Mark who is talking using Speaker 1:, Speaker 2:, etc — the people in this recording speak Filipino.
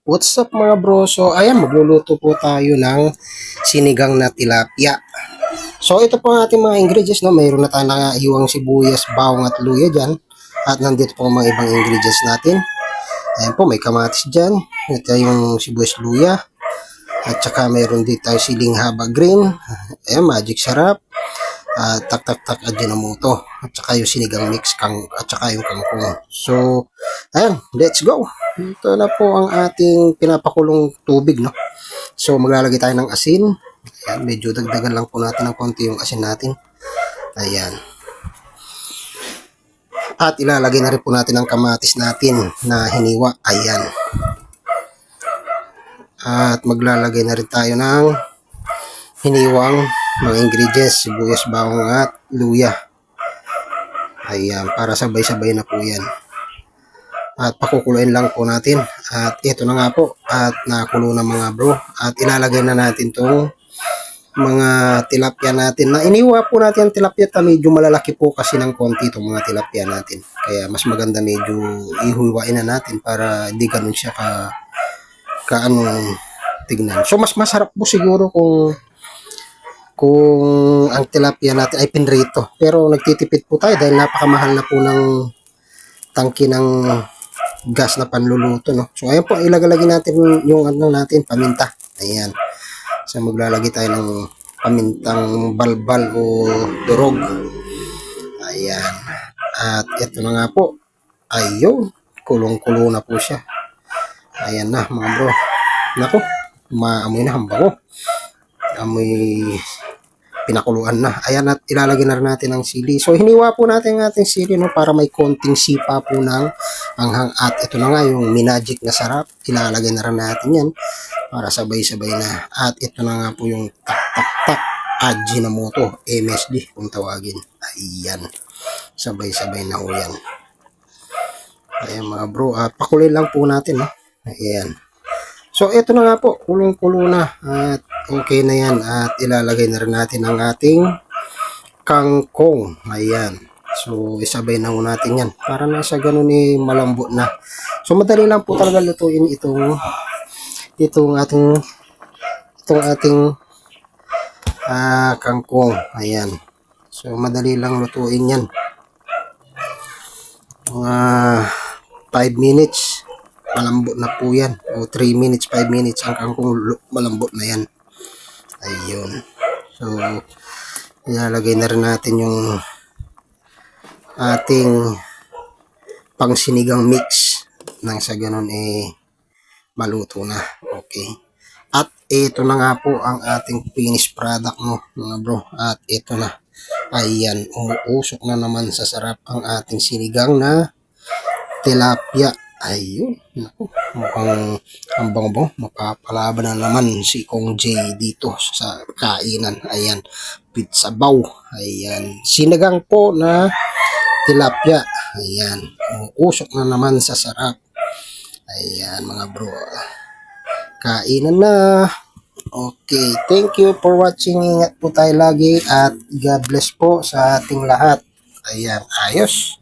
Speaker 1: What's up mga bro? So ayan, magluluto po tayo ng sinigang na tilapia. So ito po ang ating mga ingredients, no? Mayroon na tayong naiwang sibuyas, bawang at luya dyan. At nandito po ang mga ibang ingredients natin. Ayan po, may kamatis dyan. Ito yung sibuyas luya. At saka mayroon dito tayo siling haba green. Ayan, magic sarap. Tak Ajinomoto. At saka yung sinigang mix at saka yung kangkong. So ayan, let's go. Ito na po ang ating pinapakulong tubig, no? So, maglalagay tayo ng asin. Ayan, medyo dagdagan lang po natin ng konti yung asin natin. Ayan. At ilalagay na rin po natin ang kamatis natin na hiniwa. Ayan. At maglalagay na rin tayo ng hiniwang mga ingredients, sibuyas, bawang at luya. Ayan, para sabay-sabay na po yan. At pakukuluin lang po natin. At ito na nga po. At nakulo na mga bro. At ilalagay na natin itong mga tilapia natin. Na iniwa po natin ang tilapia. Medyo malalaki po kasi ng konti itong mga tilapia natin. Kaya mas maganda medyo ihuwain na natin para di ganun siya tignan. So mas masarap po siguro kung ang tilapia natin ay pinrito. Pero nagtitipid po tayo dahil napakamahal na po ng tangki ng gas na panluluto, no? So ayan po, ilalagay natin yung natin, paminta. Ayan. So maglalagay tayo ng pamintang balbal o durog. Ayan. At ito na nga po. Ayun, kulong-kulo na po siya. Ayan na mga bro. Nako, maamoy na, hambango. Amoy pinakuluan na. Ayan, at ilalagay na rin natin ang sili. So, hiniwa po natin ang ating sili, no, para may konting sipa po ng anghang. At ito na nga yung minagic na sarap. Ilalagay na rin natin yan para sabay-sabay na. At ito na nga po yung tak Ajinomoto, MSG kung tawagin. Ayan. Sabay-sabay na po yan. Ayan mga bro. At pakulay lang po natin, no. Ayan. So, ito na nga po, kulong-kulo na. At okay na yan. At ilalagay na rin natin ang ating kangkong. Ayan. So, isabay na po natin yan. Para nasa ganun malambot na. So, madali lang po talaga lutuin itong ating kangkong. Ayan. So, madali lang lutuin yan. Mga 5 minutes. Malambot na po yan. O 3 minutes, 5 minutes ang kangkong malambot na yan. Ayun. So, ilalagay na rin natin yung ating pangsinigang mix nang sa ganun maluto na. Okay. At ito na nga po ang ating finished product, no, mga bro. At ito na. Ayan. Umuusok na naman sa sarap ang ating sinigang na tilapia. Ayun, naku, mukhang ang bango. Mapapalaban na naman si Kong J dito sa kainan. Ayan, pizza bow. Ayan, sinigang po na tilapia. Ayan, usok na naman sa sarap. Ayan mga bro, kainan na. Okay, thank you for watching. Ingat po tayo lagi at God bless po sa ating lahat. Ayan, ayos.